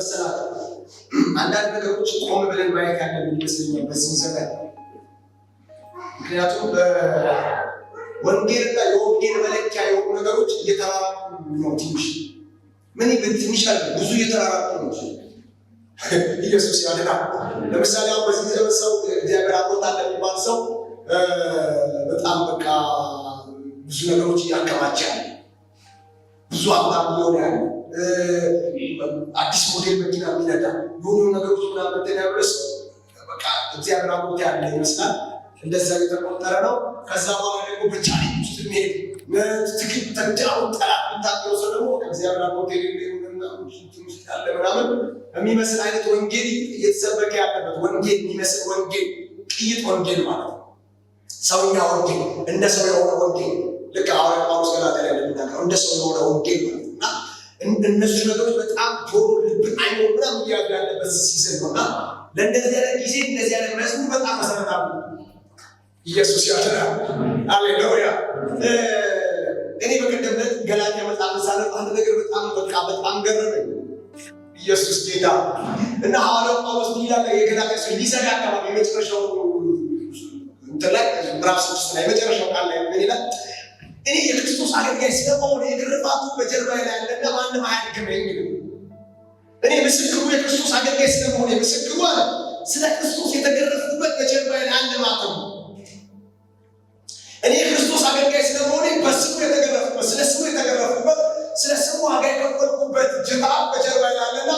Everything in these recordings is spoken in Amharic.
መሰላችሁ? አንዳንድ ነገሮች ቆም ብለን ማየት ያለብን ይመስለኛል በዚህ ዘመን። ምክንያቱም ወንጌልና የወንጌል መለኪያ የሆኑ ነገሮች እየተራራቁ ነው። ትንሽ አለ ብዙ እየተራራቁ ነው። ኢየሱስ ያድናል። ለምሳሌ አሁን በዚህ ዘመን ሰው እግዚአብሔር አብሮታል የሚባል ሰው በጣም በቃ ብዙ ነገሮች እያከማቸ ያለ ብዙ ሀብታም ሊሆን ያለ አዲስ ሞዴል መኪና የሚነዳ የሆኑ ነገሮች ምናምን ተናብረስ በቃ እግዚአብሔር አብሮት ያለ ይመስላል። እንደዛ የተቆጠረ ነው። ከዛ በኋላ ደግሞ በቻሌንጅ ውስጥ የሚሄድ ትክክል ተንጫው ጠላት የምታገው ሰው ደግሞ ከእግዚአብሔር አብሮት ያለ ምናምን የሚመስል አይነት ወንጌል እየተሰበከ ያለበት ወንጌል የሚመስል ወንጌል ቅይጥ ወንጌል ማለት ነው። ሰውኛ ወንጌል እንደ ሰው የሆነ ወንጌል ልክ ሐዋርያው ጳውሎስ ገላትያ ላይ እንደሚናገረው እንደ ሰው የሆነ ወንጌል ማለት ነው። እና እነዚህ ነገሮች በጣም ጆሮ ልብን አይኖ ምናምን እያሉ ያለበት ሲዝን ነው። እና ለእንደዚህ አይነት ጊዜ እንደዚህ አይነት መዝሙር በጣም መሰረታዊ ኢየሱስ ያድናል። ሃሌሉያ። እኔ በቀደም ዕለት ገላትያ መጽሐፍ ሳነብ አንድ ነገር በጣም ገረመኝ። ኢየሱስ ጌታ እና ሐዋርያው ጳውሎስ ይላል የገላትያ ሰው ሊሰጋ አካባቢ የመጨረሻው እንትን ላይ ምዕራፍ 6 ላይ የመጨረሻው ቃል ላይ ምን ይላል? እኔ የክርስቶስ አገልጋይ ስለመሆን የግርፋቱ በጀርባዬ ላይ ያለና ማንም አያድክመኝ። እኔ ምስክሩ የክርስቶስ አገልጋይ ስለመሆን ምስክሩ አለ ስለ ክርስቶስ የተገረፍኩበት በጀርባዬ ላይ አለ ማለት ነው። እኔ የክርስቶስ አገልጋይ ስለመሆን በስሙ የተገረፍኩበት ስለ ስሙ የተገረፍኩበት ስለ ስሙ ዋጋ የከፈልኩበት ጅራፍ በጀርባዬ ላይ አለና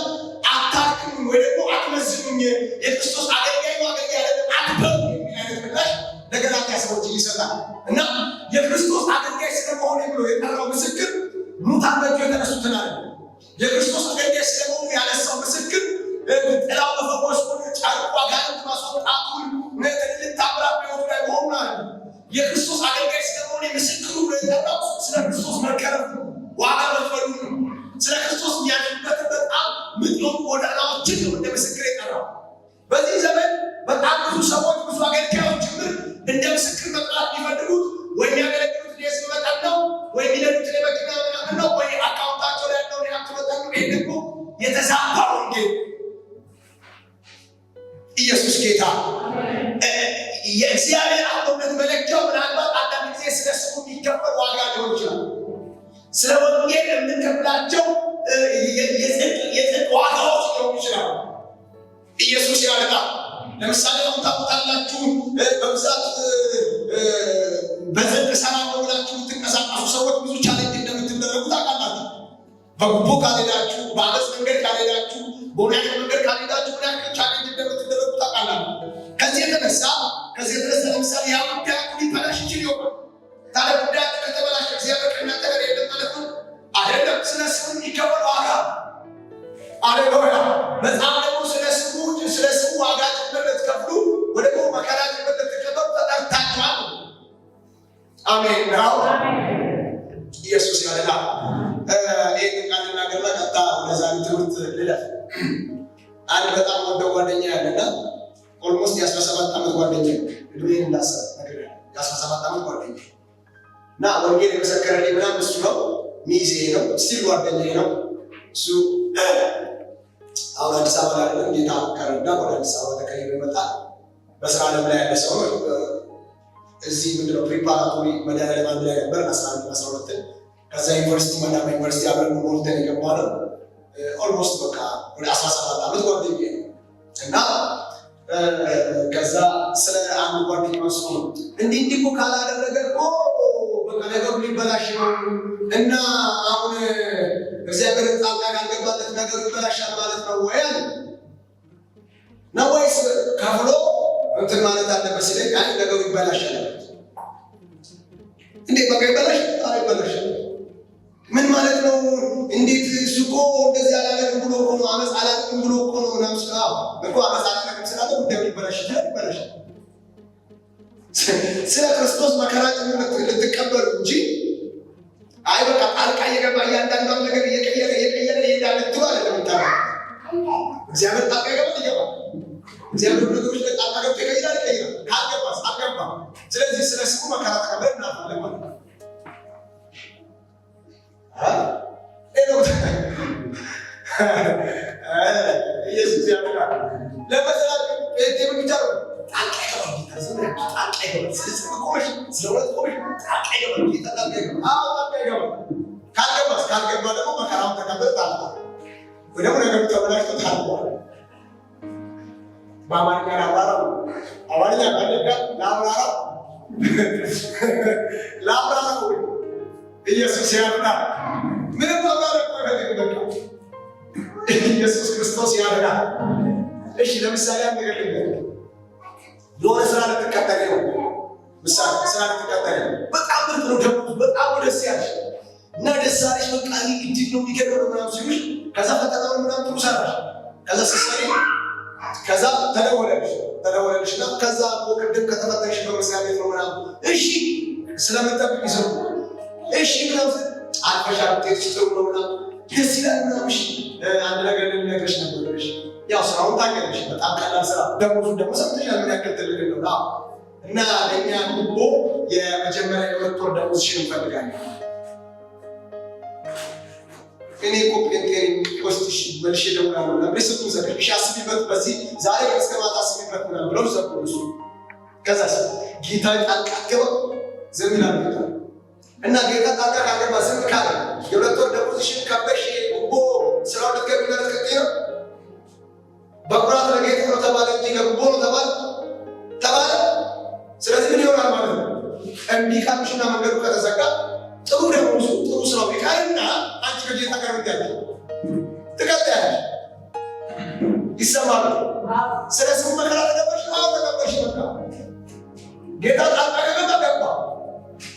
አታድክሙኝ ወይ ደግሞ አትመዝኑኝ። የክርስቶስ አገልጋይ አይደለም አትበሉ የሚል አይነት ምላሽ ለገላትያ ሰዎች ይሰጣል። እና የክርስቶስ አገልጋይ ስለመሆን ብሎ የጠራው ምስክር ሙታን በእጁ የተነሱትን አለ። የክርስቶስ አገልጋይ ስለመሆኑ ያነሳው ምስክር ጥላው መፈወስ ሆነ ጨርቋ ጋርት ማስወጣቱን ትልልቅ ታምራት ቢሆኑ ላይ መሆኑን አለ። የክርስቶስ አገልጋይ ስለመሆኑ ምስክሩ ብሎ የጠራው ስለ ክርስቶስ መከረፍ ዋጋ መክፈሉ ነው። ስለ ክርስቶስ የሚያድንበት በጣም ምጥዮን ጎዳናዎችን ነው እንደ ምስክር የጠራው። በዚህ ዘመን በጣም ብዙ ሰዎች ብዙ አገልጋዮች ጭምር እንደ ምስክር መጥራት የሚፈልጉት ወይ የሚያገለግሉት የህዝብ መጠን ነው፣ ወይ የሚነዱት የመኪና ምናምን ነው፣ ወይ አካውንታቸው ላይ ያለውን የሀብት መጠን ነው። ይሄ ደግሞ የተዛባ ወንጌል። ኢየሱስ ጌታ። የእግዚአብሔር አብሮነት መለኪያው ምናልባት አንዳንድ ጊዜ ስለ ስሙ የሚከፈል ዋጋ ሊሆን ይችላል። ስለ ወንጌል የምንከፍላቸው የጽድቅ ዋጋዎች ሊሆኑ ይችላሉ። ኢየሱስ ያድናል። ለምሳሌ አሁን ታውቃላችሁ በብዛት በጽድቅ ሰራ ብላችሁ የምትንቀሳቀሱ ሰዎች ብዙ ቻሌንጅ እንደምትደረጉ ታውቃላችሁ። በጉቦ ካልሄዳችሁ፣ በአመፅ መንገድ ካልሄዳችሁ፣ በሆነ አይነት መንገድ ካልሄዳችሁ ምን ያክል ቻሌንጅ እንደምትደረጉ ታውቃላችሁ። ከዚህ የተነሳ ለምሳሌ ያ ጉዳያችሁ ሊበላሽ ይችል ይሆናል። ታዲያ ጉዳያችሁ ከተበላሽ እግዚአብሔር ከእናንተ ጋር የለም ማለት ነው አይደለም። ስለ ስሙ የሚከፈል ዋጋ አሌሉያ። በጣም ደግሞ ስለ ስሙ ዋጋ ጭምር ልትከፍሉ ወደ መከራ ጭምር ልትቀበሉ ተጠርታችኋል። አሜን ነው። ኢየሱስ ያድናል። ይህን ቃል ልናገርና ቀጥታ ወደ ዛሬ ትምህርት ልለፍ። አንድ በጣም ወደው ጓደኛ ያለና ኦልሞስት የ17 ዓመት ጓደኛ እድሜን እንዳሰብ ነገር የ17 ዓመት ጓደኛ እና ወንጌል የመሰከረልኝ ምናምን እሱ ነው። ሚዜ ነው፣ ስቲል ጓደኛዬ ነው። እሱ አሁን አዲስ አበባ ላይ ጌታ ከረዳ ወደ አዲስ አበባ ተቀይሮ ይመጣል። በስራ ዓለም ላይ ያለ ሰው ነው። እዚህ ምንድነው ፕሪፓራቶሪ መድኃኒዓለም አንድ ላይ ነበር 11-12 ከዛ ዩኒቨርሲቲ መዳማ ዩኒቨርሲቲ አብረን ሞልተን የገባ ነው። ኦልሞስት በቃ ወደ 17 ዓመት ጓደኛዬ ነው እና ከዛ ስለ አንድ ጓደኛው እሱ ነው እንዲህ እኮ ካላደረገ እኮ በቃ ነገሩ ሊበላሽ ነው እና አሁን እግዚአብሔር ጣልቃ ካልገባለት ነገሩ ይበላሻል ማለት ነው ወይ አለ ነው ወይስ ከፍሎ እንትን ማለት አለበት ሲለኝ አይ ነገሩ ይበላሻል እንዴ በቃ ይበላሻል ምን ማለት ነው? እንዴት እሱ እኮ እንደዚህ አላደረግም ብሎ እኮ ነው አመፅ አላደረግም ብሎ እኮ ነው ምናምን እኮ አመፅ አላደረግም ስላለ ጉዳዩ ይበላሻል። ስለ ክርስቶስ መከራ ጭምር ልትቀበሉ እንጂ አይ በቃ ጣልቃ እየገባ እያንዳንዷን ነገር እየቀየረ ይሄዳል ልትሉ አይደለም። እግዚአብሔር ጣልቃ ይገባል። እግዚአብሔር ነገሮች ላይ ጣልቃ ገብቶ ይቀይራል። ካልገባስ አልገባም። ስለዚህ ስለ ስሙ መከራ ተቀበል እናልፋለን ማለት ነው። ኢየሱስ ያድናል። ለመሰላት ጴንጤ ብቻ ነው ጣልቃ ይገባል ጌታ። ጣልቃ ይገባል። ስለቆመሽ ስለሁለት ቆመሽ ጣልቃ ይገባል ጌታ። ጣልቃ ይገባል። ጣልቃ ይገባል። ካልገባ ደግሞ መከራውን ተቀበል ታልቋል። ወይ ደግሞ ነገሩ ተበላሽቶ ታልቋል። በአማርኛ ላብራራው አማርኛ ባለጋ ላብራራው ኢየሱስ ያድናል። ምንም ማባረክ አይፈልግም። በቃ ኢየሱስ ክርስቶስ ያድናል። እሺ ለምሳሌ አንድ ነገር ልንገርህ። የሆነ ስራ ልትቀጠሪ ነው። ምሳሌ ስራ ልትቀጠሪ ነው። በጣም ምርጥ ነው ደሞዝ በጣም ደስ ያለሽ እና ደስ አለሽ። በቃ እጅግ ነው የሚገርመው ምናምን ሲሉሽ ከዛ ፈተናውን ምናምን ጥሩ ሰራሽ። ከዛ ስትሰሪ ከዛ ተደወለልሽና ከዛ ቅድም ከተፈተንሽ በመስሪያ ቤት ነው ምናምን እሺ ስለምጠብቅ ይሰሩ እሺ ምናምን አልፈሻል ውጤት ጥሩ ነው ምናምን ደስ ይላል ምናምን አንድ ነገር ልነግርሽ ነበርሽ። ያው ስራውን ታውቂያለሽ፣ በጣም ቀላል ስራ። ደሞዙን ደግሞ ሰምተሻል ምን ያክል ትልቅ ነው። እና ለእኛ ጉቦ የመጀመሪያ የሁለት ወር ደሞዝሽን እንፈልጋለን። እኔ እኮ ጴንጤን ወስድሽ መልሼ እደውላለሁ ብለሽ ስልኩን ዘጋሽ። እሺ አስቢበት፣ በዚህ ዛሬ እስከ ማታ አስቢበት ምናምን ብለው ዘጉ እሱ። ከዛ ጌታ ጣልቃ ገባ። ዝም ይላል ጌታ እና ጌታ ጣልቃ ካገባ ዝም ካለ የሁለት ወር ደሞዝሽን ከበሽ ጉቦ ስራው ልትገቢ ልትቀጥይ ነው። በኩራት ለጌታ ነው ተባለ እንጂ ለጉቦ ነው ተባለ። ስለዚህ ምን ይሆናል ማለት ነው? እምቢ ካልሽና መንገዱ ከተዘጋ ጥሩ ደሞዙ ጥሩ ስራው ቢቀርና አንቺ ከጌታ ጋር ምትያለሽ ትቀጥያለሽ። ይሰማል። ስለ ስሙ መከራ ተቀበልሽ? አዎ ተቀበልሽ። በቃ ጌታ ጣልቃ ገባ።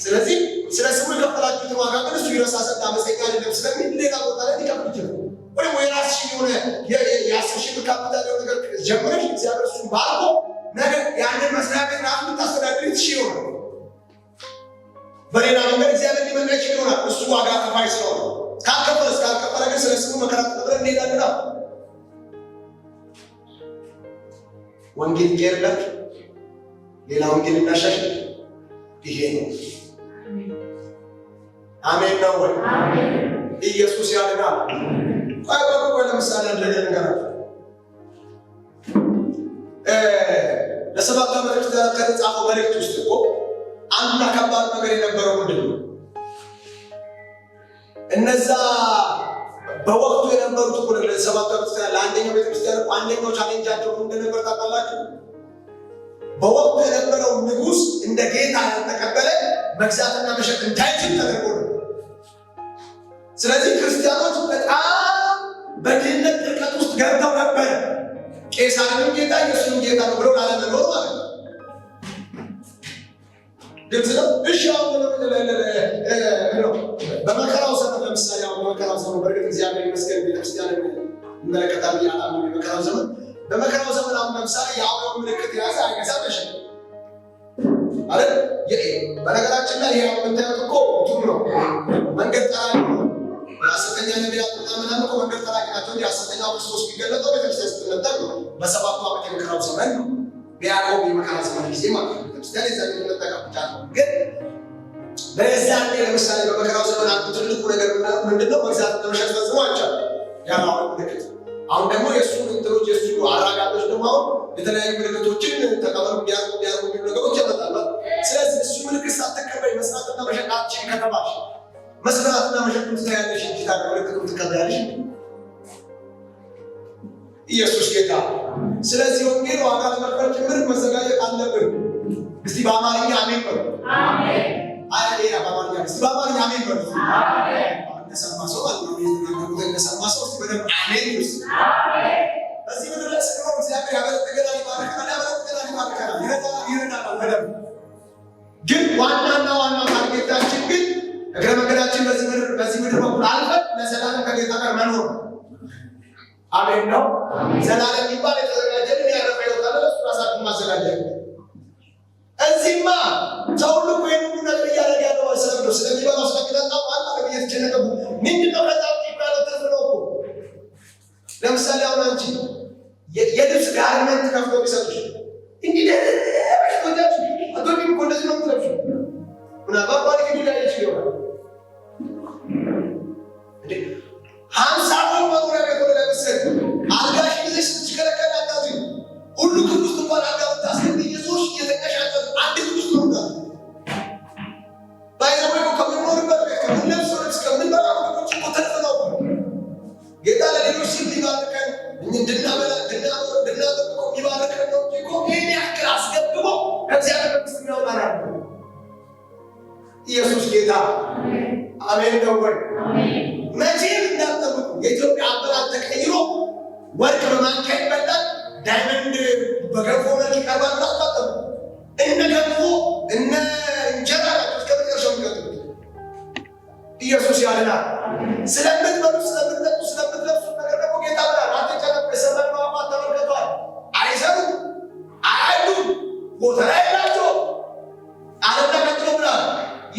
ስለዚህ ስለ ስሙ የከፈላችሁትን ዋጋ ግን እሱ ይረሳ ዘንድ አመፀኛ አይደለም ስለሚል ሌላ ቦታ ላይ ሊከፍል ይችላል። ወይም የራስሽን የሆነ የአስር ሺህ ብር ካፒታል የሆነ ነገር ጀምረሽ እግዚአብሔር እሱን ባርኮ ነገር ያንን መስሪያ ቤት ራሱ ልታስተዳድሪ ትችይ ይሆናል። በሌላ መንገድ እግዚአብሔር ሊመጣ ይችል ይሆናል። እሱ ዋጋ ከፋይ ስለሆነ ካልከፈለ ግን ስለ ስሙ መከራ ተቀብለን እንሄዳለን። ወንጌል ይቀርላችሁ፣ ሌላ ወንጌል እናሻሽል። ይሄ ነው። አሜን ነው ወይ? ኢየሱስ ያድናል። ቆይ ለምሳሌ አንድ ነገር ልንገራችሁ። ለሰባቱ መልእክት ከተጻፈው መልእክት ውስጥ እኮ አንዱና ከባድ ነገር የነበረው ምንድን ነው? እነዛ በወቅቱ የነበሩት እኮ ለሰባቱ ቤተክርስቲያን ለአንደኛው ቤተክርስቲያን እኮ አንደኛው ቻሌንጃቸው እንደነበር ታውቃላችሁ። በወቅቱ የነበረው ንጉሥ እንደ ጌታ ያልተቀበለ መግዛትና መሸጥ እንዳይችል ተደርጎ ነው። ስለዚህ ክርስቲያኖች በጣም በድህነት ጥልቀት ውስጥ ገብተው ነበረ። ቄሳርንም ጌታ ኢየሱስንም ጌታ ነው ብለው ላለመኖር ማለት ነው። ግልጽ ነው። እሺ አሁን በመከራው ዘመን ለምሳሌ አሁን በመከራው ዘመን በእርግጥ እግዚአብሔር ይመስገን ቤተክርስቲያንን ይመለከታል ያላሉ በመከራው ዘመን አሁን ለምሳሌ የአውሬው ምልክት የያዘ አይገዛም አይሸጥም ማለት በነገራችን ላይ ይሄ የምታዩት እኮ እንትኑ ነው። መንገድ ጠራጊ ነው። ሐሰተኛ ነቢያት ምናምን እኮ መንገድ ጠራጊ ናቸው እንጂ ሐሰተኛው ክርስቶስ ቢገለጠው ቤተክርስቲያን ስትነጠቅ ነው። በሰባቱ ዓመት የመከራው ዘመን ነው። በያዕቆብ የመከራ ዘመን ጊዜ ማለት ነው። ቤተክርስቲያን የዛ የተነጠቀ ብቻ ነው። ግን በዛን ለምሳሌ በመከራው ዘመን አንዱ ትልቁ ነገር ምንድነው? መግዛትና መሸጥ ፈጽሞ አይቻልም። ያለው ምልክት አሁን ደግሞ የእሱ እንትኖች የእሱ አራጋቶች ደግሞ አሁን የተለያዩ ምልክቶችን ተቀበሉ እንዲያርጉ የሚሉ ነገሮች ያመጣሉ። ስለዚህ እሱ ምልክት ሳትቀበይ መስራትና መሸጣችን ከተባሽ መስራትና መሸጡን ትታያለሽ እንጂ ታዲያ ምልክቱን ትቀበያለሽ? ኢየሱስ ጌታ። ስለዚህ ወንጌል ዋጋ ለመክፈል ጭምር መዘጋጀት አለብን። እስቲ በአማርኛ አሜን በሉ። አሜን። አይ ሌላ በአማርኛ እስቲ በአማርኛ አሜን በሉ። አሜን። እንደሰማ ሰው ማለት ነው። እንደሰማ ሰው እስቲ በደንብ አሜን ይሉ። አሜን። በዚህ ምድር ላይ ስንኖር እግዚአብሔር ያበረክተናል፣ ይባርከናል፣ ይረዳናል በደንብ። ግን ዋናና ዋናው ታርጌታችን ግን እግረ መንገዳችን በዚህ ምድር በኩል አልፈን ለዘላለም ከጌታ ጋር መኖር ነው። አሜን ነው። ዘላለም የሚባል የተዘጋጀልን ያረፈ ሕይወት አለ። ለእሱ ራሳችን ማዘጋጀት እዚህማ ሰው ሁሉ እኮ ይህን ነገር እያደረገ ያለው ስለምነው ስለሚበላው ስለሚጠጣው ዋና ነገር እየተጨነቀ ምንድነው? ከዛ ውጭ ይባለው ትርፍ ነው እኮ። ለምሳሌ አሁን አንቺ የልብስ ጋርመንት ከፍቶ ቢሰጡሽ እንዲህ ደረጃች አቶኪም እኮ እንደዚህ ነው የምትለብሺ ምናልባት ባልክ ሊላየች ይሆናል። 50 ብር መኖሪያ ቤት ወደ እንድናበላ እንድናጠብቀው የሚባርከን ነው እንጂ እኮ ይህን ያክል አስገብቶ ከእግዚአብሔር መንግስት የሚያወጣናል። ኢየሱስ ጌታ አሜን ነው ወይ? መቼም እንዳትጠብቁ የኢትዮጵያ አበላል ተቀይሮ ወርቅ በማንካ ይበላል፣ ዳይመንድ በገንፎ መልክ ይቀርባል። እንዳትጠብቁ እነ ገንፎ እነ እንጀራ እስከ መጨረሻው የሚቀጥሉት ኢየሱስ ያድናል። ስለምትበሉ ስለምትጠጡ ስለምትለብሱ ነገር ደግሞ ጌታ ብላል። አትጨነቁ፣ የሰማነው አባት ተመልክቷል። አይሰሩም፣ አያዩም፣ ጎተራ የላቸውም አለና ቀጥሎ ብላል።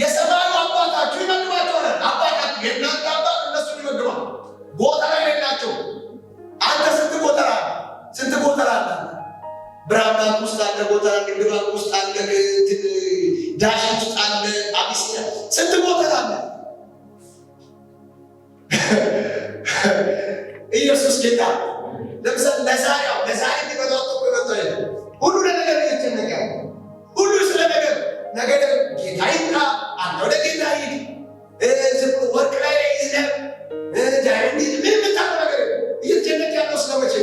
የሰማዩ አባታችሁ ይመግባቸዋል። አባታችሁ የእናንተ አባት እነሱን ይመግባል። ጎተራ የሌላቸው አንተ ስንት ጎተራ አለ? ብርሃን ባንክ ውስጥ አለ ጎተራ፣ ንግድ ባንክ ውስጥ አለ፣ ዳሽን ውስጥ አለ፣ አቢሲኒያ ስንት ጎተራ አለ? ኢየሱስ ጌታ ለምሳሌ ለዛሬ ሊበዛው ይመጣ ሁሉ ለነገር እየተጨነቀ ሁሉ ስለ ነገር ጌታ ይምጣ፣ አንተ ወደ ጌታ ሂድ፣ ዝም ወርቅ ላይ ይዘህ ዳይመንድ ምን የምታውቀው ነገር እየተጨነቀ ያለው ስለመቼ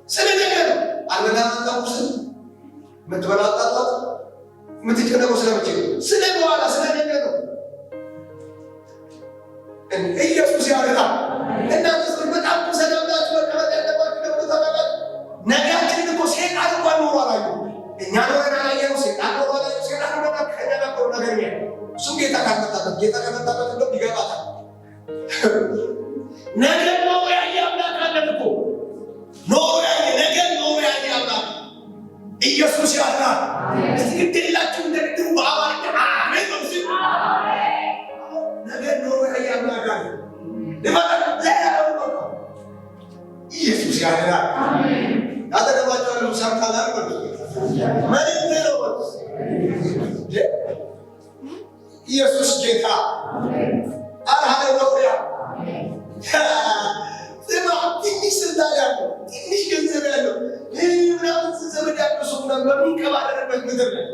ስለ ነገር አልበላጣቁስ ምትበላጣጣት የምትጨነቀው ስለመቼ ስለ በኋላ ስለ ነገር ነው። ኢየሱስ ያድናል። እናንተ በጣም ሰላምታችሁ መቀመጥ ያለባችሁ ደግሞ ተመለከቱ። ነጋችንን እኮ ሴጣን እንኳን ኖሮ አላዩ። እኛ ኖረን አላየነው፣ ሴጣን ኖሮ አላዩ። ሴጣን ኖሮ ከእኛ ጋር እኮ ነገር ነው። እሱም ጌታ ከመጣበት እንደው ይገባታል። ነገር ኖሮ ያየ አምላክ አለን እኮ ነገር ኖሮ ያየ አምላክ ኢየሱስ ያድናል። እስቲ ግዴላችሁ እንደግሩ በአማርኛ አሜን ነው ሲል ነገር ኖሮ ያየ አምላክ አለን ኢየሱስ ያድናል። አጠገባቸው ያለው ሰምታል አይደል? መልእክት ነው። ኢየሱስ ጌታ ሃሌሉያ። ትንሽ ስልጣን ያለው ትንሽ ገንዘብ ያለው ምናምን ዘመድ ያለው ሰው በሚንቀባረርበት ምድር ላይ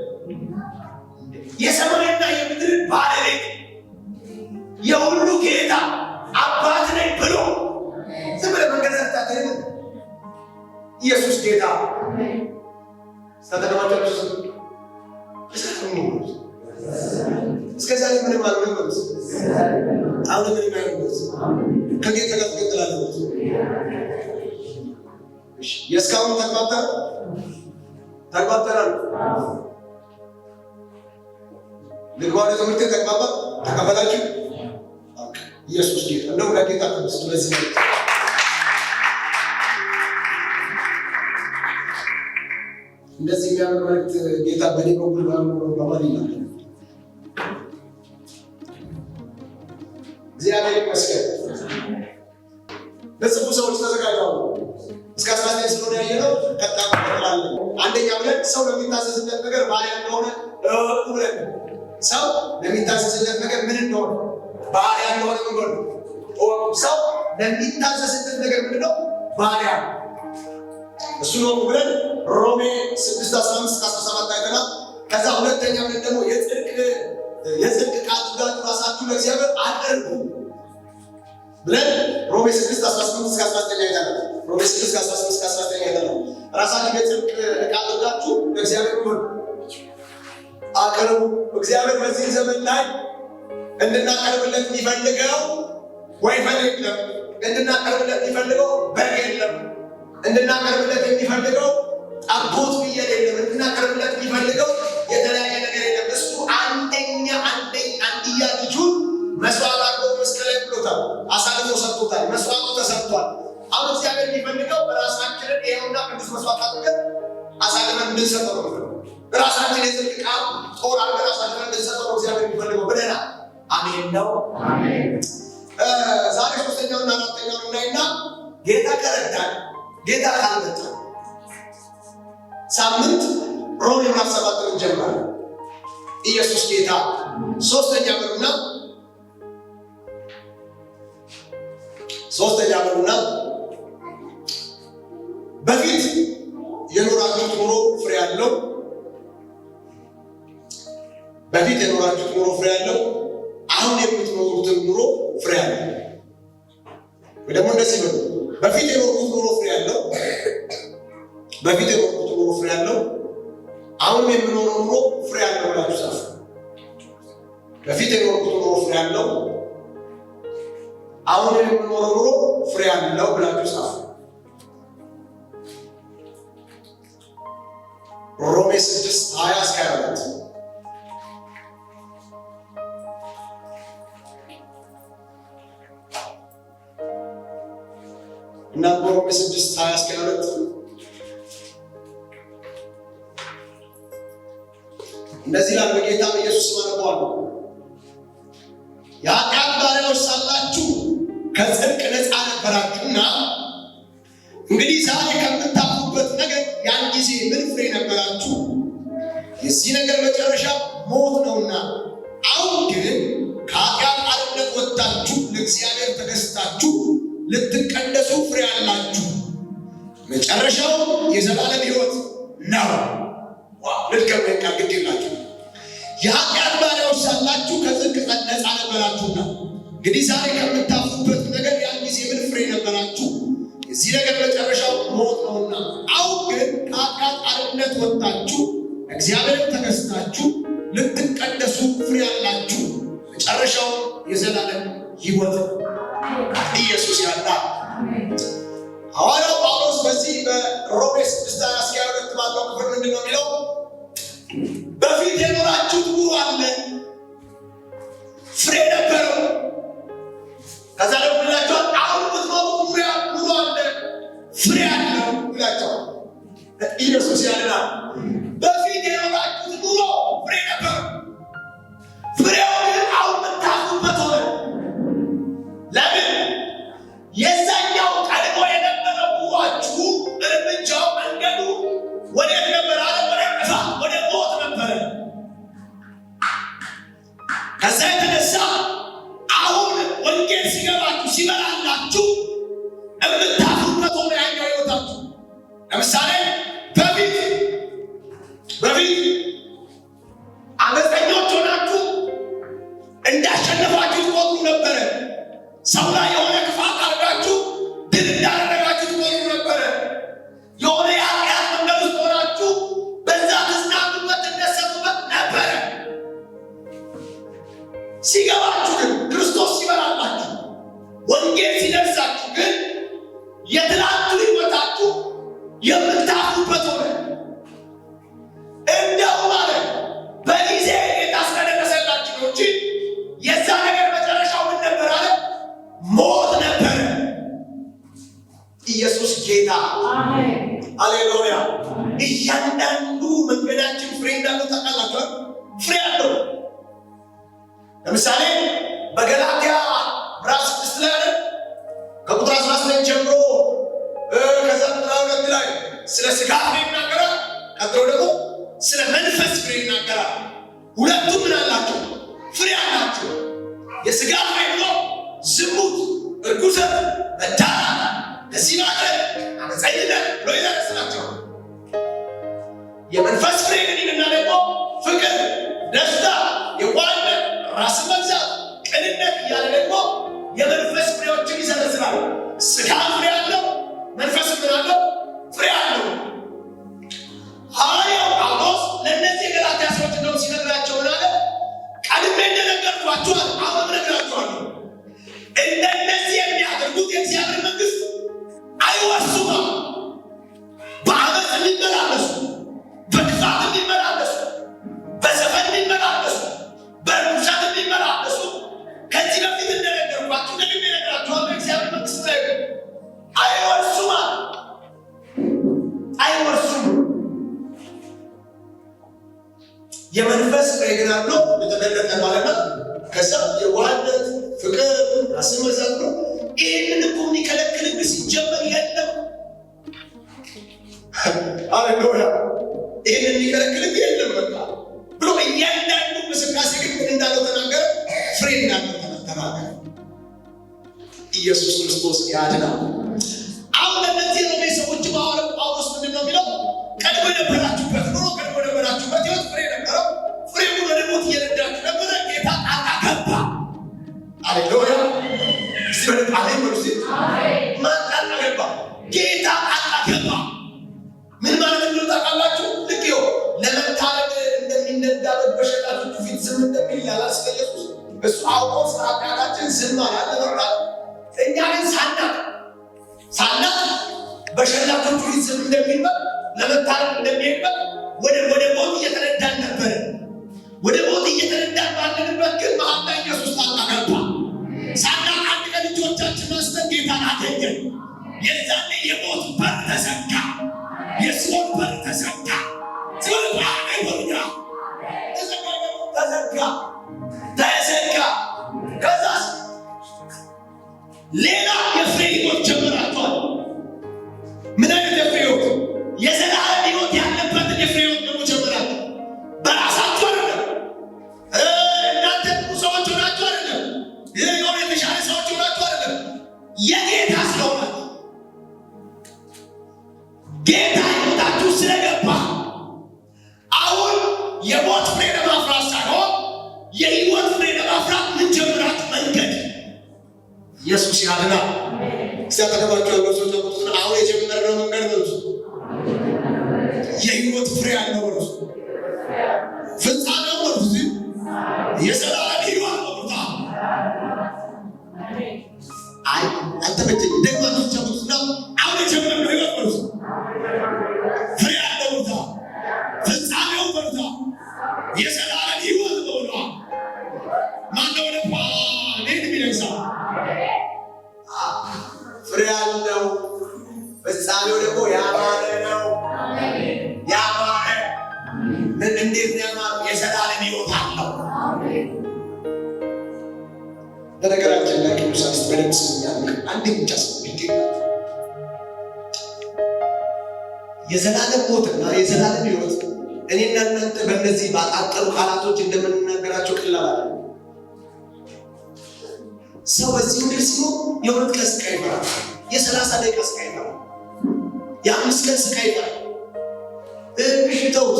የሰማይና የምድር ባለቤት የሁሉ ጌታ አባት ነኝ ብሎ ዝም ብለህ መንገዛታት ኢየሱስ ጌታ ተተደማቸው እስከዛ ምንም አልሆነም። አሁን ምንም አይሆንም። ከጌታ ጋር ትቀጥላለህ። የእስካሁን ተግባብተናል። ልግባው ትምህርት ተቀበላችሁ። ኢየሱስ ጌታ እንደው ለጌታ ተመስገን። ስለዚህ እንደዚህ የሚያምር መልእክት ጌታ በኔ በኩል በማን ይላል? እግዚአብሔር ይመስገን። ለጽፉ ሰዎች ተዘጋጅተው እስከ 19 ስለሆነ ያየነው ቀጣይ እንቀጥላለን። አንደኛ ብለን ሰው ለሚታዘዝለት ነገር ባሪያ እንደሆነ ብለን ሰው ለሚታዘዝለት ነገር ምን እንደሆነ ባሪያ እንደሆነ ምን ሰው ለሚታዘዝለት ነገር ምንድነው? ባሪያ እሱ ነው ብለን ሮሜ 6:15-17 አይተናል። ከዛ ሁለተኛ ብለን ደግሞ የጽድቅ ቃል ጋር ራሳችሁ ለእግዚአብሔር አቅርቡ ብለን ሮሜ 6:18-19 አይተናል። ሮሜ 6:18-19 አይተናል። ራሳችሁ የጽድቅ ቃል ጋችሁ ለእግዚአብሔር አቅርቡ። እግዚአብሔር በዚህ ዘመን ላይ እንድናቀርብለት የሚፈልገው ወይፈን የለም። እንድናቀርብለት የሚፈልገው በግ የለም። እንድናቀርብለት የሚፈልገው ጠቦት ፍየል የለም። እንድናቀርብለት የሚፈልገው የተለያየ ነገር የለም። እሱ አንድያ ልጁን መስዋዕት አድርጎ መስቀል ላይ ብሎታል፣ አሳልፎ ሰጥቶታል። መስዋዕቱ ተሰርቷል። አሁን እግዚአብሔር የሚፈልገው ራሳችንን ይኸውና ቅዱስ መስዋዕት አድርገን አሳልፈን እንድንሰጠው ነው። ራሳችን የጽድቅ ቃል ጦር አድርገን አሳልፈን እንድንሰጠው ነው እግዚአብሔር የሚፈልገው ብለናል። አሜን ነው። ዛሬ ሶስተኛውና አራተኛው እናይና ጌታ ከረዳን ጌታ ካልመጣ ሳምንት ሮሜ ምዕራፍ 7 እንጀምራለን። ኢየሱስ ጌታ ሶስተኛ በሩና በፊት የኖራችሁት ኑሮ ፍሬ ያለው አሁን የምትኖሩትን ኑሮ ፍሬ ያለው ወይ ደግሞ እንደዚህ ነው። በፊት የኖርኩት ኑሮ ፍሬ ያለው በፊት የኖርኩት ኑሮ ፍሬ ያለው አሁንም የምኖረው ኑሮ ፍሬ ያለው ብላችሁ ጻፉ። በፊት የኖርኩት ኑሮ ፍሬ ያለው አሁንም የምኖረው ኑሮ ፍሬ ያለው ብላችሁ ጻፉ። ሮሜ 6:20-22 እና ሮሜ 6:20-22 እንደዚህ ይላል። በጌታ በኢየሱስ ስም አነባዋለሁ። የኃጢአት ባሪያዎች ሳላችሁ ከጽድቅ ነፃ ነበራችሁና እንግዲህ ዛሬ ከምታፍሩበት ነገር ያን ጊዜ ምን ፍሬ ነበራችሁ? የዚህ ነገር መጨረሻ ሞት ነውና፣ አሁን ግን ከኃጢአት አርነት ወጥታችሁ ለእግዚአብሔር ተገዝታችሁ ልትቀደሱ ፍሬ አላችሁ። መጨረሻው የዘላለም ሕይወት ነው። ልድገም ቃል ግድ የላችሁ። የኃጢአት ባሪያዎች ሳላችሁ ከጽድቅ ነፃ ነበራችሁና እንግዲህ ዛሬ ከምታፍሩበት ነገር ያን ጊዜ ምን ፍሬ ነበራችሁ? የዚህ ነገር መጨረሻው ሞት ነውና፣ አሁን ግን ከኃጢአት አርነት ወጥታችሁ እግዚአብሔር ተገዝታችሁ ልትቀደሱ ፍሬ አላችሁ። መጨረሻው የዘላለም ሕይወት ነው። ኢየሱስ ያድናል። ሐዋርያው ጳውሎስ በዚህ በሮሜ 6:22 ባለው ክፍል ምንድን ነው የሚለው? በፊት የኖራችሁት ኑሮ አለ፣ ፍሬ ነበረው። ከዛ ደግሞ ይላቸዋል አሁን የምትኖሩት ኑሮ አለ፣ ፍሬ አለው ይላቸዋል። ኢየሱስ ያድናል። በፊት የኖራችሁት ኑሮ ፍሬ ነበረው፣ ፍሬው ግን አሁን የምታፍሩበት ሆነ። ለምን? የዛኛው ቀድሞ የነበረው ኑሯችሁ እርምጃው መንገዱ ወዴት ነበር? አለ ወደ ጥፋት፣ ወደ ሞት ነበረ። ከዛ የተነሳ አሁን ወንጌል ሲገባችሁ ሲበራላችሁ የምታፍሩበት ሆነ ያኛው ሕይወታችሁ። ለምሳሌ በፊት አመፀኞች ሆናችሁ እንዳሸነፋችሁ ትቆጥሩ ነበረ። ሰው ላይ የሆነ ክፋት አድርጋችሁ ድል እንዳደረጋችሁ ትቆጥሩ ነበረ። የሆነ የኃጢአት መንገድ ውስጥ ሆናችሁ በዛ ትዝናኑበት ትደሰቱበት ነበረ። ሲገባችሁ ግን ክርስቶስ ሲበራላችሁ ወንጌል ሲደርሳችሁ ግን የትናንቱ ሕይወታችሁ የምታፍሩበት ሆነ። እንደው ማለት በጊዜ የታስቀደሰላችሁ ነው እንጂ የዛ ነገር መጨረሻው ምን ነበር? አለ ሞት ነበረ። ኢየሱስ ጌታ። ሃሌሉያ። እያንዳንዱ መንገዳችን ፍሬ እንዳለው ታውቃላችሁ። ፍሬ አለው። ለምሳሌ በገላትያ ምዕራፍ 6 ላይ አለ ከቁጥር 19 ጀምሮ ከዛ ቁጥር 2 ላይ ስለ ሥጋ ፍሬ ይናገራል። ቀጥሎ ደግሞ ስለ መንፈስ ፍሬ ይናገራል። ሁለቱም ምን አላቸው? ፍሬ አላቸው። የሥጋ ፍሬ ብሎ ዝሙት፣ እርኩሰት፣ መዳራት፣ ከዚህ ማለት አመፀኝነት ብሎ ይዘረዝራቸው። የመንፈስ ፍሬ ግን ይልና ደግሞ ፍቅር፣ ደስታ፣ የዋህነት፣ ራስን መግዛት፣ ቅንነት እያለ ደግሞ የመንፈስ ፍሬዎችን ይዘረዝራል። ሥጋ ፍሬ አለው፣ መንፈስ ምን አለው? ፍሬ አለው። ሐዋርያው ጳውሎስ ለእነዚህ የገላትያ ሰዎች እንደውም ሲነግራቸው ምን አለ? ቀድሜ እንደነገርኳችኋል አሁን እነግራችኋለሁ፣ እንደነዚህ የሚያደርጉት የእግዚአብሔር መንግሥት አይወርሱም። በዓመፅ የሚመላለሱ፣ በክፋት የሚመላለሱ፣ በዘፈን የሚመላለሱ፣ በርኩሰት የሚመላለሱ ከዚህ በፊት እንደነገርኳችሁ ደግሜ እነግራችኋለሁ የእግዚአብሔር መንግሥት ላይ አይወርሱም። አይወርሱም። የመንፈስ ፍሬ ግን አለው የተገለጠ ማለት ነው። ከዛ የዋህነት፣ ፍቅር፣ ራስን መግዛት ነው። ይህንን እኮ የሚከለክል ሕግ ሲጀመር የለም። ሃሌሉያ። ይህንን የሚከለክል ሕግ የለም በቃ ብሎ እያንዳንዱ እንቅስቃሴ ግን ምን እንዳለው ተናገረ? ፍሬ እንዳለው ተናገረ። ኢየሱስ ክርስቶስ ያድናል። አሁን ለእነዚህ ሮሜ ሰዎች ሐዋርያው ጳውሎስ ምንድን ነው የሚለው? ቀድሞ የነበራችሁበት ኑሮ፣ ቀድሞ የነበራችሁበት ሕይወት ፍሬ ነበረው። ፍሬውን ወደ ሞት እየነዳችሁ ነበረ። ጌታ ጣልቃ ገባ። ሃሌሉያ። ማን ጣልቃ ገባ? ጌታ ይላል ስለ ኢየሱስ። እሱ አውቆ ስለ ኃጢአታችን ዝም አላለ ነበር። እኛ ግን ሳናቅ በሸላቶቹ ፊት ዝም እንደሚባል ለመታረቅ እንደሚሄድበት ወደ ሞት እየተነዳን ነበር። ወደ ሞት እየተነዳን ባለንበት ግን መሀል ላይ ኢየሱስ ጣልቃ ገባ። ሳናቅ አንድ ቀን እጆቻችን አንስተን ጌታን አገኘን። የዛኔ የሞት በር ተዘጋ፣ የሲኦል በር ተዘጋ። ተዘጋ። ከዛስ ሌላ የፍሬ ሕይወት ጀምራችኋል። ምን አይነት የፍሬ ሕይወት? የዘላለም ሕይወት ያለበትን የፍሬ ሕይወት ደግሞ ጀምራችሁ። በራሳችሁ አይደለም፣ እናንተ ሰዎች ሆናችሁ አይደለም፣ የሆነ የተሻለ ሰዎች ሆናችሁ አይደለም። የጌታ ስለሆናችሁ ጌታ ሕይወታችሁ ስለገባ አሁን የሞት ፍሬ ለማፍራት ሳይሆን የሕይወት ፍሬ ለማፍራት ምን ጀምራችሁ መንገድ ኢየሱስ ያድናል። ሲያጠገባችሁ ያለው ሰው ተቆጥቶ አሁን የጀመርነው መንገድ ነው። የሕይወት ፍሬ ያለው ነው። ፍጻሜው ነው። የዘላለም ሕይወት ነው። አልተመቸኝም። ደግሞ ተጨምሩና አሁን የጀመርነው ሕይወት ነው። ፍሬ ያለው ነው። ፍጻሜው ነው። የዘላለም ሕይወት ነው። ማነው ለባ ነኝ የሚለሳ ፍሬ ያለው ፍጻሜው ደግሞ ያማረ ነው። ያማረ እንዴት ነው ያማረ? የዘላለም ሕይወት አለው። በነገራችን ላይ ቅዱሳን በደንብ ስሙኛል። አንድ ብቻ ስሙኝ። የዘላለም ሞትና የዘላለም ሕይወት እኔና እናንተ በእነዚህ ባጣጠሩ ቃላቶች እንደምንናገራቸው ቀላል አይደለም። ሰው በዚህ ምድር ሲኖር የሁለት ቀን ስቃይ ይፈራል። የ30 ደቂቃ ስቃይ ይፈራል። የ5 ቀን ስቃይ ይፈራል። እሺ ተውት፣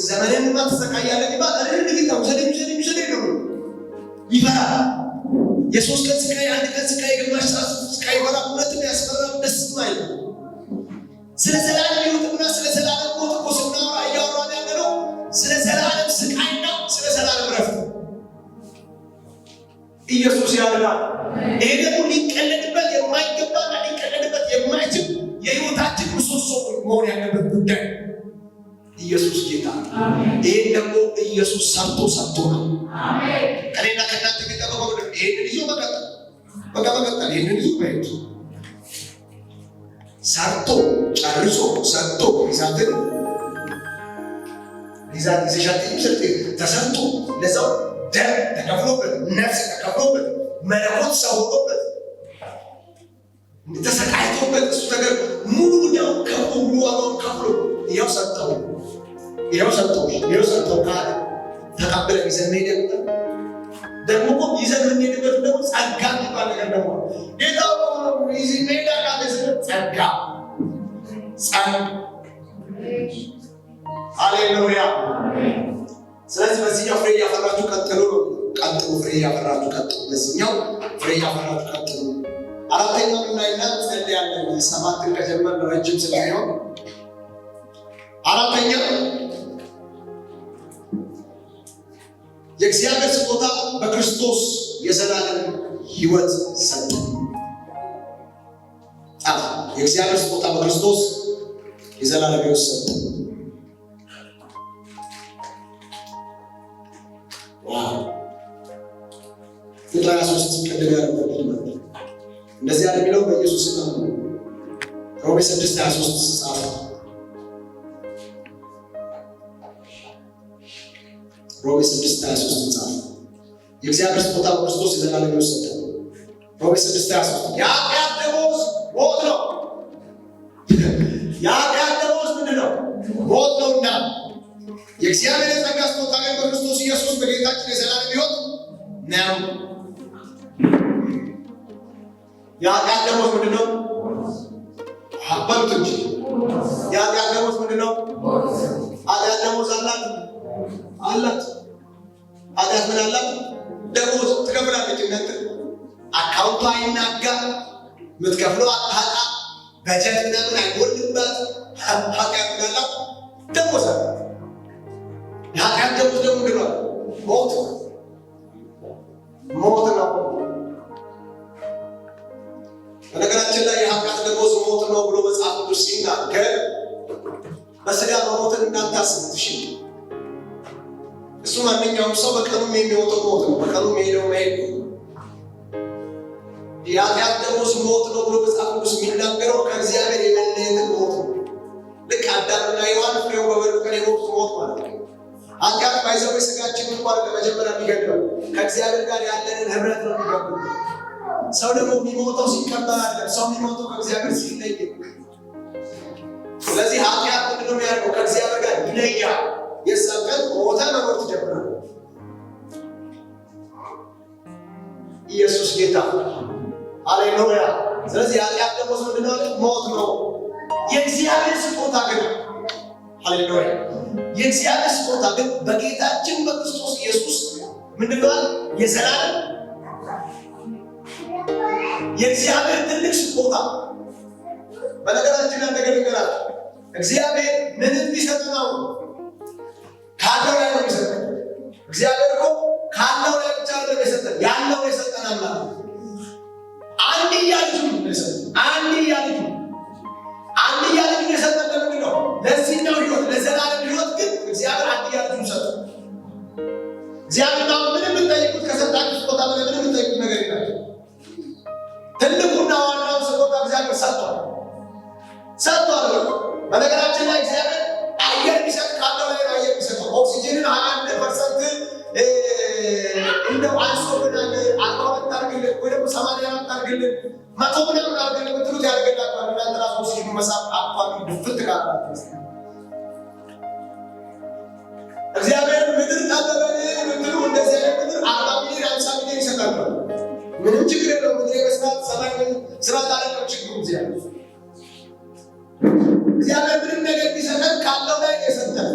ዘመንን ማተሰቃያለን ይባላል። ለምን ዘዴ ነው ይፈራል። የ3 ቀን ስቃይ፣ 1 ቀን ስቃይ፣ ግማሽ ሰዓት ስቃይ ይፈራል። እውነትም ያስፈራል። ደስ ይላል። ስለ ዘላለም ሕይወትና ስለ ዘላለም ሞት እኮ ስናወራ እያወራን ያለነው ስለ ዘላለም ስቃይና ስለ ዘላለም ረፍት። ኢየሱስ ያድናል። ይሄ ደግሞ ሊቀለድበት የማይገባና ሊቀለድበት የማይችል የሕይወታችን ምሰሶ መሆን ያለበት ጉዳይ። ኢየሱስ ጌታ። ይሄን ደግሞ ኢየሱስ ሰርቶ ነው። ከኔና ከእናንተ የሚጠበቀው ይሄንን ይዞ መቀጠል ይሄንን ይዞ መሄድ ሰርቶ ጨርሶ ሰርቶ ይዛትን ተሰርቶ ለዛው ደም ተከፍሎበት ነፍስ ተከፍሎበት መለኮት ሰው ሆኖበት ተሰቃይቶበት እሱ ነገር ሙሉ ደም ከፍሎ ሙሉ ዋጋውን ከፍሎ ይኸው ሰጠው ካለ ተቀብለን ይዘን መሄድ ደግሞ እኮ ይዘን የምንሄድበት ደግሞ ጸጋ የሚባል ነገር ደግሞ ጌታ ይዘን መሄድ ጸጋ ሃሌሉያ። ስለዚህ በዚህኛው ፍሬ እያፈራችሁ ቀጥሉ። ፍሬ እያፈራችሁ ቀጥሉ። በዚህኛው ፍሬ እያፈራችሁ ቀጥሉ። አራተኛው ምናይና ጸልያለን። 7 ከጀመርን ረጅም ስለሚሆን አራተኛ የእግዚአብሔር ስጦታ በክርስቶስ የዘላለም ሕይወት ሰጠ። የእግዚአብሔር ስጦታ በክርስቶስ የዘላለም ሕይወት ሰጠ። ቁጥር 23 ቅድም ያነበብኩት ማለት እንደዚህ ያለ የሚለው በኢየሱስ ስም ነው። ሮሜ 6:23 ጻፈ። ሮሜ 6:23 ጻፈ። የእግዚአብሔር ስጦታ በክርስቶስ የዘላለም ሕይወት ሰጠ። ሮሜ 6:23 የኃጢአት ደመወዝ ሞት ነው። የኃጢአት ደመወዝ ምንድን ነው? ሞት ነውና የእግዚአብሔር የጸጋ ስጦታ ግን በክርስቶስ ኢየሱስ በጌታችን የዘላለም ሕይወት ነው። የኃጢአት ደመወዝ ምንድን ነው? በሉት እንጂ የኃጢአት ደመወዝ ምንድን ነው? ኃጢአት ደመወዝ አላት። ኃጢአት ምን አላት? ደመወዝ ትከፍላለች። እናንተ አካውንቷ አይናጋ፣ የምትከፍለው አታጣ፣ በጀት ምናምን አይጎልባት። ኃጢአት ምን አላት? ደመወዝ አላት። የኃጢአት ደመወዝ ደግሞ ምንድን ነው? ሞት ነው። በነገራችን ላይ የኃጢአት ደመወዝ ሞት ነው ብሎ መጽሐፍ ቅዱስ ሲናገር በስጋ መሞትን እንዳታስቡት። እሺ እሱ ማንኛውም ሰው በቀኑም የሚሞተው ሞት ነው። በቀኑም የሚሄደው መሄድ ነው። የኃጢአት ደመወዝ ሞት ነው ብሎ መጽሐፍ ቅዱስ የሚናገረው ከእግዚአብሔር የመለየትን ሞት ነው። ልክ አዳምና ሔዋን ፍሬውን በበሉ ቀን የሞቱት ሞት ማለት ነው። ኃጢአት ባይዘው ስጋችን እንኳን ለመጀመሪያ የሚገድለው ከእግዚአብሔር ጋር ያለንን ህብረት ነው የሚገድለው። ሰው ደግሞ የሚሞተው ሲቀበል አይደለም። ሰው የሚሞተው ከእግዚአብሔር ሲለይ። ስለዚህ ኃጢአት ምንድን ነው የሚያደርገው? ከእግዚአብሔር ጋር ይለያል። የዛን ቀን ሞተ መኖር ትጀምራለህ። ኢየሱስ ጌታ ሃሌሉያ። ስለዚህ ኃጢአት ደግሞ ምንድን ነው? ሞት ነው። የእግዚአብሔር ስጦታ ግን ሃሌሉያ፣ የእግዚአብሔር ስጦታ ግን በጌታችን በክርስቶስ ኢየሱስ ምንድን ነው? የዘላለም የእግዚአብሔር ትልቅ ስጦታ። በነገራችን ላይ ነገር ይገራል። እግዚአብሔር ምንም ቢሰጠው ካለው ላይ ነው የሚሰጠው። እግዚአብሔር እኮ ካለው ላይ ብቻ ነው የሰጠን፣ ያለው የሰጠን አምላክ ነው። አንድያ ልጁን የሰጠን አንድያ ልጁን የሰጠን ለምንድን ነው? ለዚህኛው ህይወት፣ ለዘላለም ህይወት ግን እግዚአብሔር አንድያ ልጁን ሰጠን። እግዚአብሔር ምንም የምትጠይቁት ከሰጣችሁ ስጦታ ምንም የምትጠይቁት ነገር የለም። ትልቁና ዋናው ስጦታ እግዚአብሔር ሰጥቷል። በነገራችን ላይ እግዚአብሔር አየር ቢሰጥ ካለው ላይ ነው አየር ቢሰጠው። ኦክሲጅንን 21% እንደው አንሶብናል 42 አድርግልን ወይ ደግሞ 84 አድርግልን 100 ምናምን አድርግልን ብትሉት ያደርግላችኋል። እናንተ ራሱ ኦክሲጅን መሳብ አቋሚ ድፍት ካላችሁ እግዚአብሔር ምድር ጠበበን ብትሉ እንደዚህ አይነት ምድር 40 ሚሊዮን 50 ሚሊዮን ይሰጣል። ምንም ችግር የለውም። ምድር የመስራት ሰማይ ስራ ታረቀው ችግሩ እግዚአብሔር ምንም ነገር ቢሰጠን ካለው ላይ የሰጠን።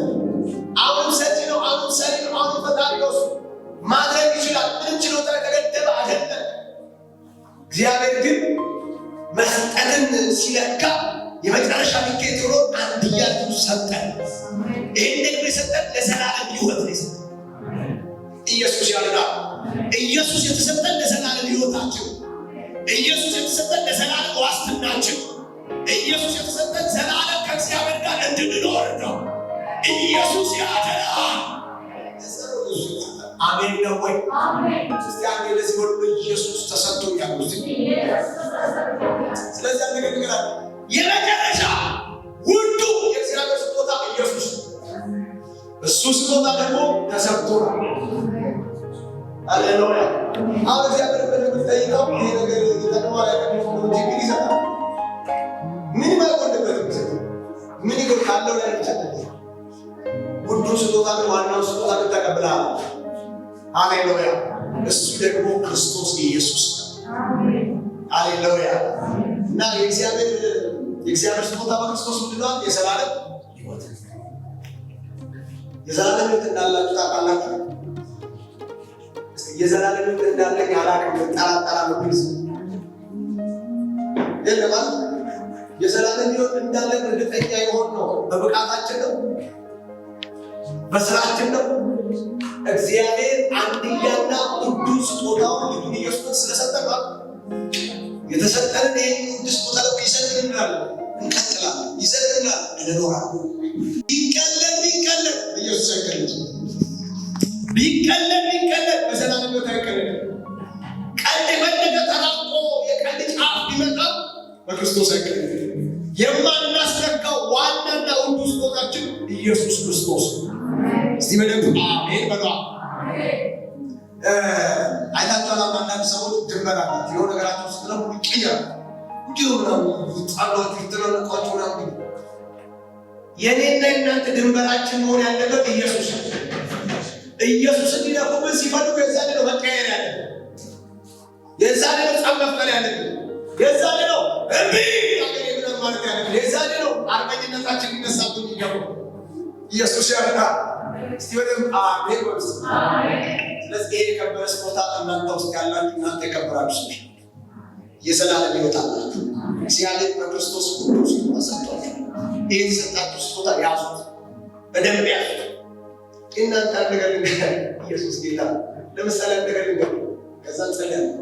አሁንም ሰጪ ነው፣ አሁንም ሰሪ ነው፣ አሁንም ፈጣሪ ነው። ማድረግ ይችላል። ምንም ችሎታ የተገደበ አይደለም። እግዚአብሔር ግን መስጠትን ሲለካ የመጨረሻ ልኬት ብሎ አንድያ ልጁን ሰጠን። ይህን ደግሞ የሰጠን ለዘላለም ሕይወት ነው የሰጠን። ኢየሱስ ያድናል። ኢየሱስ የተሰጠን ለዘላለም ሕይወታችን፣ ኢየሱስ የተሰጠን ለዘላለም ዋስትናችን፣ ኢየሱስ የተሰጠን ዘላለም ከእግዚአብሔር ጋር እንድንኖር ነው። ኢየሱስ ያድናል። አሜን ነው ወይ? እስቲ አንዴ ለዚህ ወደ ኢየሱስ ተሰጥቶኛል። ስለዚህ አንዴ ነገር የመጨረሻ ውዱ የእግዚአብሔር ስጦታ ኢየሱስ፣ እሱ ስጦታ ደግሞ ተሰጥቶናል። ሃሌሉያ። አሁን እግዚአብሔር በሚጠይቀው ይሄ ነገር ይጠቅማል ያለው ችግር ይሰጣል። ምን ማቆንበት ምን ይጎል ካለው ላይ ይሰጣል። ውዱ ስጦታ ነው። ዋናው ስጦታ ተቀብለሃል። ሃሌሉያ። እሱ ደግሞ ክርስቶስ ኢየሱስ ነው። ሃሌሉያ። እና የእግዚአብሔር ስጦታ በክርስቶስ ምንድን ነው? የዘላለም ሕይወት። የዘላለም ሕይወት እንዳላችሁ ታውቃላችሁ። የዘላለም ሕይወት እንዳለኝ አላውቅም፣ እጠራጠራለሁ። የለም የዘላለም ሕይወት እንዳለን እርግጠኛ የሆነው በብቃታችን ነው? በስራችን ነው? እግዚአብሔር አንድያና ውዱ ስጦታውን ልጁን ኢየሱስን ስለሰጠን የተሰጠንን ይህን ውድ ስጦታ ይሰጥልናል፣ እንቀጥላለን፣ ይሰጥልናል፣ እንኖራለን። ቢቀለል ኢየሱስ አይቀለድ፣ ቢቀለል በዘላለም ሕይወት አይቀለድ። ቀልድ የፈለገ ተራቆ የቀልድ ጫፍ ቢመጣ በክርስቶስ አይቀለድ። የማናስረካው ዋናና ውዱ ስጦታችን ኢየሱስ ክርስቶስ። እስቲ በደንብ አሜን በሏ። አይታችኋል። አንዳንድ ሰዎች ድንበር አላቸው። የሆነ ነገራቸው ስትለው ይቀያል። እንዲሁ ጣሏት ይተናነቋቸው ናም። የኔና የእናንተ ድንበራችን መሆን ያለበት ኢየሱስ። ኢየሱስ እንዲነኩብን ሲፈልጉ የዛኔ ነው መቀየር ያለብን። የዛኔ ነው ጸብ መፍጠር ያለብን። የዛኔ ነው እምቢ ብለን ማለት ያለብን። የዛኔ ነው አርበኝነታችን ሊነሳብን ይገባል። ኢየሱስ ያድናል። እስቲ በደንብ አሜን በሉ። ስለዚህ ይሄ የከበረ ስጦታ እናንተ ውስጥ ያላችሁ እናንተ የከበራችሁ ሰዎች የዘላለም ሕይወት አላችሁ። እግዚአብሔር በክርስቶስ ሁሉ ስጦታ ሰጥቷል። ይሄ የተሰጣችሁ ስጦታ ያዙት፣ በደንብ ያዙት። እናንተ ነገር ልንገር ኢየሱስ ጌታ ለምሳሌ ነገር ልንገር ከዛ ጸልያለሁ።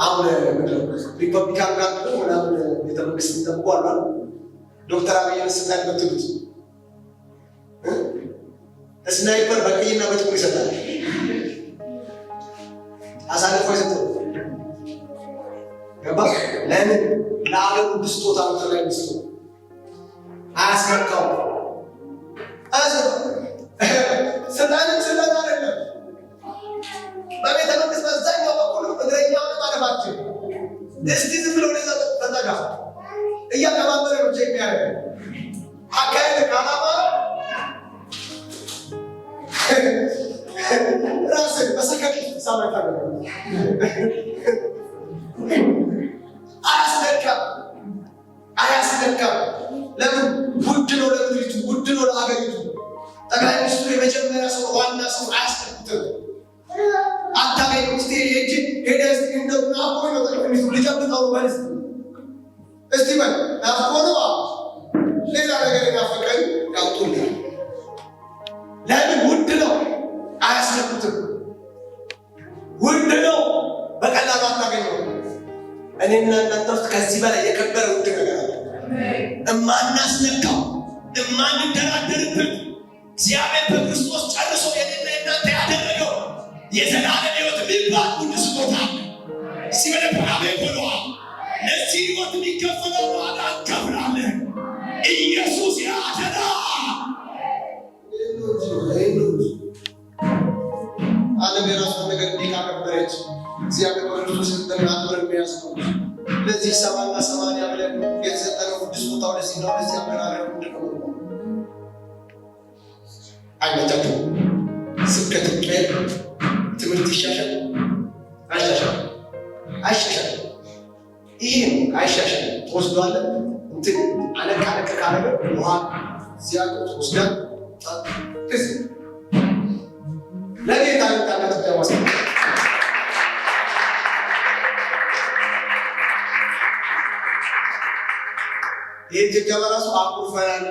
አሁን ምንድነው ሪፐብሊካን ጋር ነው ምናምን ቤተመንግስት ይጠብቋል አይደል? ዶክተር አብይን ስልጣን በትሉት ስናይፐር በቀይና በጥቁር ይሰጣል። አሳልፎ ይሰጣል። ገባ? ለምን ለአገሩ ብስጦታ ወጥተላይ ብስጦ አያስነካው ስልጣን አይደለም። በቤተ መንግስት በዛኛው በኩል እግረኛውን ማለፋችን እስቲ ዝም ብሎ ለዛ ተጠጋ እያቀባበረ ነው ቼክ የሚያደርግ አካሄድ ካላማ ራስን በሰከንድ ሳማታ አያስነካም። ለምን ውድ ነው ለምድሪቱ፣ ውድ ነው ለሀገሪቱ። ጠቅላይ ሚኒስትሩ የመጀመሪያ ሰው ዋና ሰው አያስነኩትም። አታገኝ ውስጥ ሄጅ ሄደ እንደው ናፍቆ ነው ጠቅላይ ሚኒስትሩ ሊጨብጠው መልስ እስቲ በል ናፍቆ ነው ሌላ ነገር የናፈቀኝ ያውጡልኝ። ለምን ውድ ነው አያስነኩትም። ውድ ነው በቀላሉ አታገኘው። እኔና እናንተ ውስጥ ከዚህ በላይ የከበረ ውድ ነገር አለ። እማናስነካው እማንደራደርበት እግዚአብሔር በክርስቶስ ጨርሶ የኔና የናንተ ያደረገው የዘላለም ሕይወት የሚባል ውድ ስጦታ አለ። ሲበለብ አሜን ብለዋል። ለዚህ ሕይወት የሚከፈለው ዋጋ እንከፍላለን። ኢየሱስ ያድና። ዓለም የራሷን ነገር እንዲህ ካከበረች እግዚአብሔር በክርስቶስ የሰጠንን አክብረን መያዝ ነው። ለዚህ 70 እና 80 ብለን የተሰጠነው ውድ ስጦታ ወደዚህ ነው። ለዚህ አመራረር ምንድን ነው? አይመጣም። ስብከት ይቀየር፣ ትምህርት ይሻሻል አይሻሻል። ይሄ አይሻሻል። ትወስዷለህ እንትን አለቃ ካረገ ውሃ ሲያቆ ትወስዳለህ። ለጌታ ታናት ተዋስ ይሄ ጀጋባ ራሱ አቁፈራን